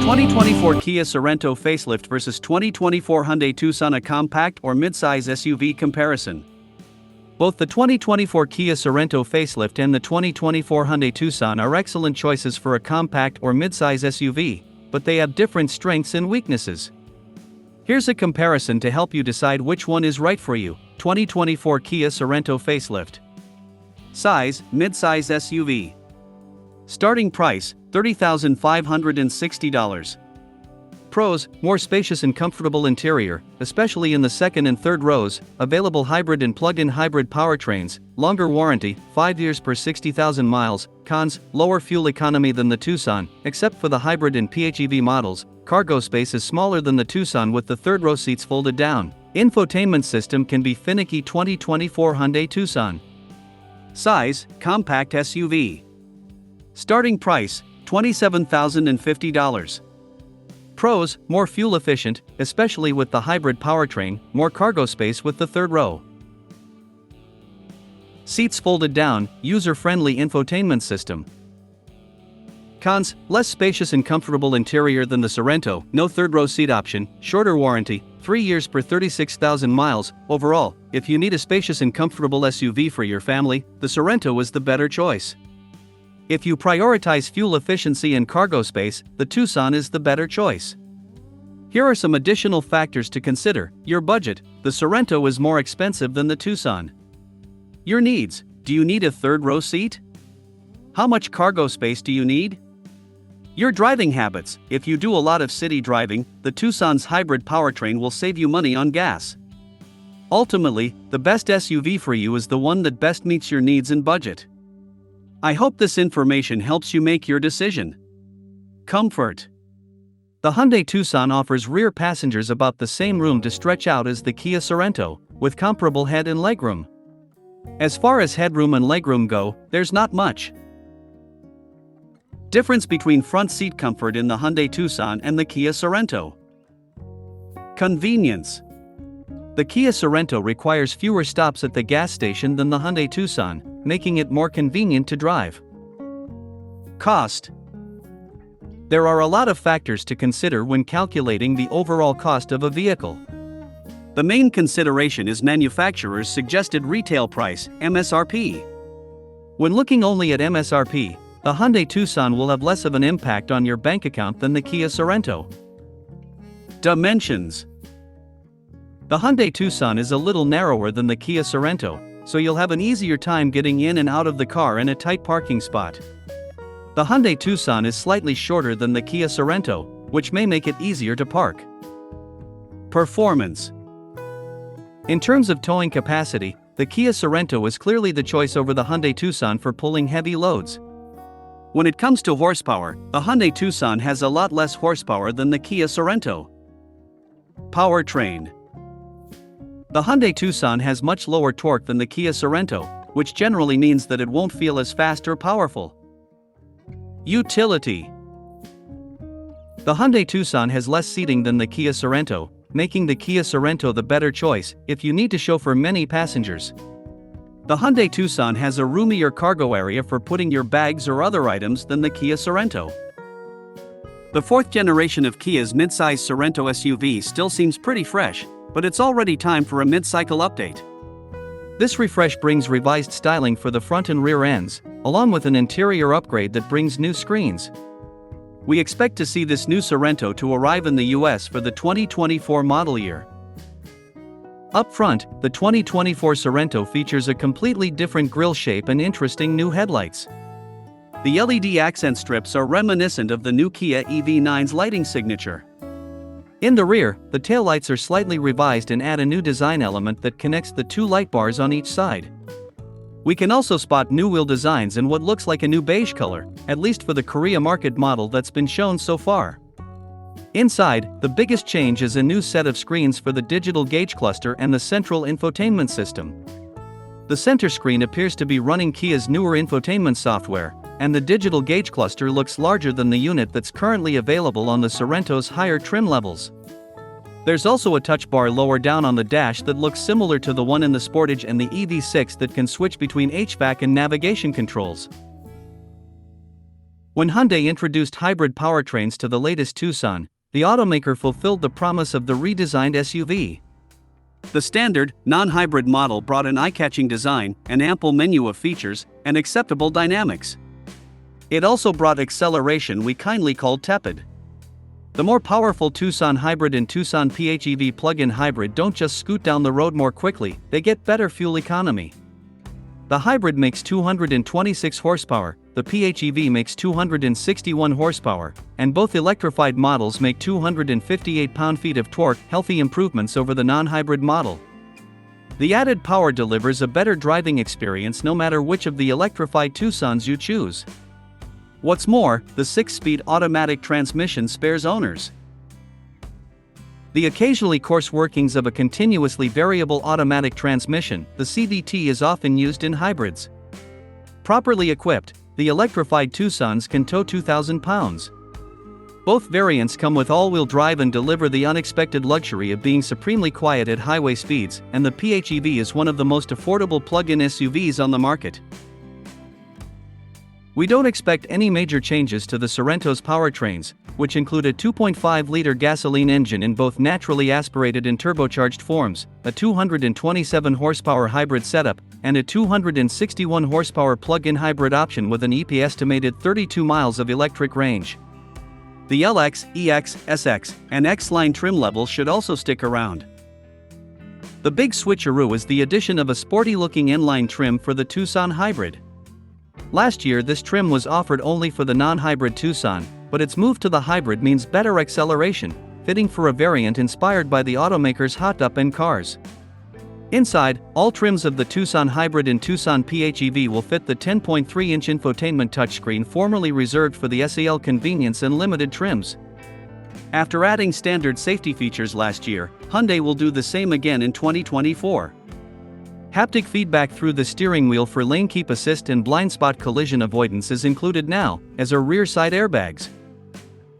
2024 Kia Sorento Facelift versus 2024 Hyundai Tucson, a compact or midsize SUV comparison. Both the 2024 Kia Sorento Facelift and the 2024 Hyundai Tucson are excellent choices for a compact or midsize SUV, but they have different strengths and weaknesses. Here's a comparison to help you decide which one is right for you. 2024 Kia Sorento Facelift. Size, midsize SUV. Starting price, $30,560. Pros, more spacious and comfortable interior, especially in the second and third rows, available hybrid and plug-in hybrid powertrains, longer warranty, 5 years per 60,000 miles. Cons, lower fuel economy than the Tucson, except for the hybrid and PHEV models. Cargo space is smaller than the Tucson with the third row seats folded down. Infotainment system can be finicky. 2024 Hyundai Tucson. Size, compact SUV. Starting price, $27,050. Pros, more fuel efficient, especially with the hybrid powertrain, more cargo space with the third row. Seats folded down, user-friendly infotainment system. Cons, less spacious and comfortable interior than the Sorento, no third row seat option, shorter warranty, 3 years per 36,000 miles. Overall, if you need a spacious and comfortable SUV for your family, the Sorento is the better choice. If you prioritize fuel efficiency and cargo space, the Tucson is the better choice. Here are some additional factors to consider. Your budget, the Sorento is more expensive than the Tucson. Your needs, do you need a third row seat? How much cargo space do you need? Your driving habits, if you do a lot of city driving, the Tucson's hybrid powertrain will save you money on gas. Ultimately, the best SUV for you is the one that best meets your needs and budget. I hope this information helps you make your decision. Comfort. The Hyundai Tucson offers rear passengers about the same room to stretch out as the Kia Sorento, with comparable head and legroom. As far as headroom and legroom go, there's not much difference between front seat comfort in the Hyundai Tucson and the Kia Sorento. Convenience. The Kia Sorento requires fewer stops at the gas station than the Hyundai Tucson, making it more convenient to drive. Cost. There are a lot of factors to consider when calculating the overall cost of a vehicle. The main consideration is manufacturer's suggested retail price, MSRP. When looking only at MSRP, the Hyundai Tucson will have less of an impact on your bank account than the Kia Sorento. Dimensions. The Hyundai Tucson is a little narrower than the Kia Sorento, so you'll have an easier time getting in and out of the car in a tight parking spot. The Hyundai Tucson is slightly shorter than the Kia Sorento, which may make it easier to park. Performance. In terms of towing capacity, the Kia Sorento is clearly the choice over the Hyundai Tucson for pulling heavy loads. When it comes to horsepower, the Hyundai Tucson has a lot less horsepower than the Kia Sorento. Powertrain. The Hyundai Tucson has much lower torque than the Kia Sorento, which generally means that it won't feel as fast or powerful. Utility. The Hyundai Tucson has less seating than the Kia Sorento, making the Kia Sorento the better choice if you need to chauffeur many passengers. The Hyundai Tucson has a roomier cargo area for putting your bags or other items than the Kia Sorento. The fourth generation of Kia's midsize Sorento SUV still seems pretty fresh, but it's already time for a mid-cycle update. This refresh brings revised styling for the front and rear ends, along with an interior upgrade that brings new screens. We expect to see this new Sorento to arrive in the US for the 2024 model year. Up front, the 2024 Sorento features a completely different grille shape and interesting new headlights. The LED accent strips are reminiscent of the new Kia EV9's lighting signature. In the rear, the taillights are slightly revised and add a new design element that connects the two light bars on each side. We can also spot new wheel designs in what looks like a new beige color, at least for the Korea market model that's been shown so far. Inside, the biggest change is a new set of screens for the digital gauge cluster and the central infotainment system. The center screen appears to be running Kia's newer infotainment software, and the digital gauge cluster looks larger than the unit that's currently available on the Sorento's higher trim levels. There's also a touch bar lower down on the dash that looks similar to the one in the Sportage and the EV6 that can switch between HVAC and navigation controls. When Hyundai introduced hybrid powertrains to the latest Tucson, the automaker fulfilled the promise of the redesigned SUV. The standard, non-hybrid model brought an eye-catching design, an ample menu of features, and acceptable dynamics. It also brought acceleration we kindly called tepid. The more powerful Tucson Hybrid and Tucson PHEV plug-in hybrid don't just scoot down the road more quickly, they get better fuel economy. The hybrid makes 226 horsepower, the PHEV makes 261 horsepower, and both electrified models make 258 pound-feet of torque, healthy improvements over the non-hybrid model. The added power delivers a better driving experience no matter which of the electrified Tucsons you choose. What's more, the 6-speed automatic transmission spares owners the occasionally coarse workings of a continuously variable automatic transmission. The CVT is often used in hybrids. Properly equipped, the electrified Tucsons can tow 2,000 pounds. Both variants come with all-wheel drive and deliver the unexpected luxury of being supremely quiet at highway speeds, and the PHEV is one of the most affordable plug-in SUVs on the market. We don't expect any major changes to the Sorento's powertrains, which include a 2.5-liter gasoline engine in both naturally aspirated and turbocharged forms, a 227-horsepower hybrid setup, and a 261-horsepower plug-in hybrid option with an estimated 32 miles of electric range. The LX, EX, SX, and X-line trim levels should also stick around. The big switcheroo is the addition of a sporty-looking inline trim for the Tucson Hybrid. Last year this trim was offered only for the non-hybrid Tucson, but its move to the hybrid means better acceleration, fitting for a variant inspired by the automaker's hot up-end cars. Inside, all trims of the Tucson Hybrid and Tucson PHEV will fit the 10.3-inch infotainment touchscreen formerly reserved for the SEL convenience and limited trims. After adding standard safety features last year, Hyundai will do the same again in 2024. Haptic feedback through the steering wheel for lane keep assist and blind spot collision avoidance is included now, as are rear side airbags.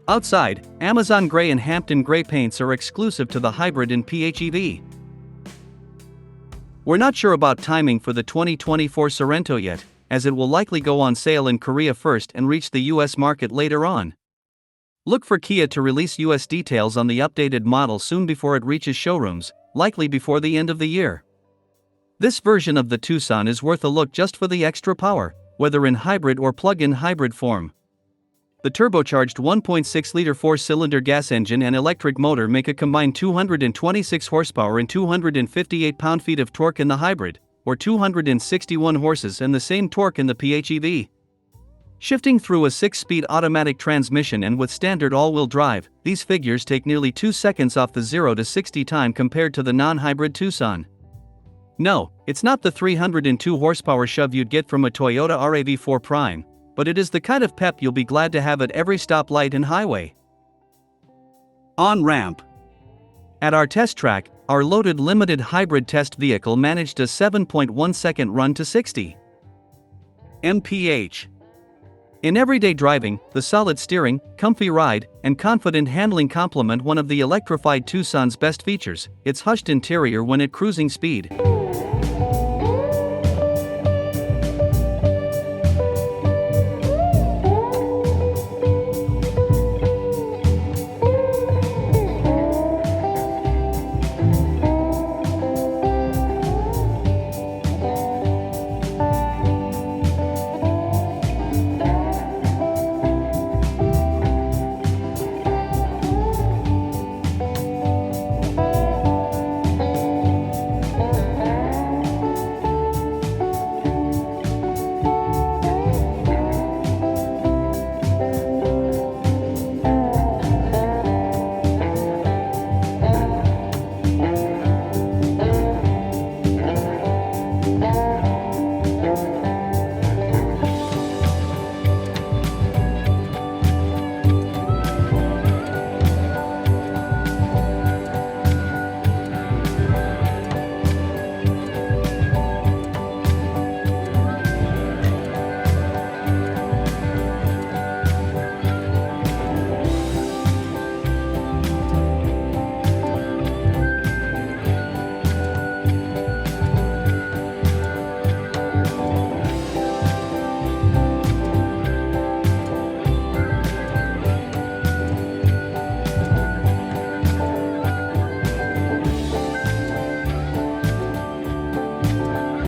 Outside, Amazon Gray and Hampton Gray paints are exclusive to the hybrid and PHEV. We're not sure about timing for the 2024 Sorento yet, as it will likely go on sale in Korea first and reach the US market later on. Look for Kia to release US details on the updated model soon before it reaches showrooms, likely before the end of the year. This version of the Tucson is worth a look just for the extra power, whether in hybrid or plug-in hybrid form. The turbocharged 1.6-liter 4-cylinder gas engine and electric motor make a combined 226 horsepower and 258 pound-feet of torque in the hybrid, or 261 horses and the same torque in the PHEV. Shifting through a 6-speed automatic transmission and with standard all-wheel drive, these figures take nearly 2 seconds off the 0 to 60 time compared to the non-hybrid Tucson. No, it's not the 302 horsepower shove you'd get from a Toyota RAV4 Prime, but it is the kind of pep you'll be glad to have at every stoplight and highway. On-ramp. At our test track, our loaded limited hybrid test vehicle managed a 7.1-second run to 60 mph. In everyday driving, the solid steering, comfy ride, and confident handling complement one of the electrified Tucson's best features, its hushed interior when at cruising speed.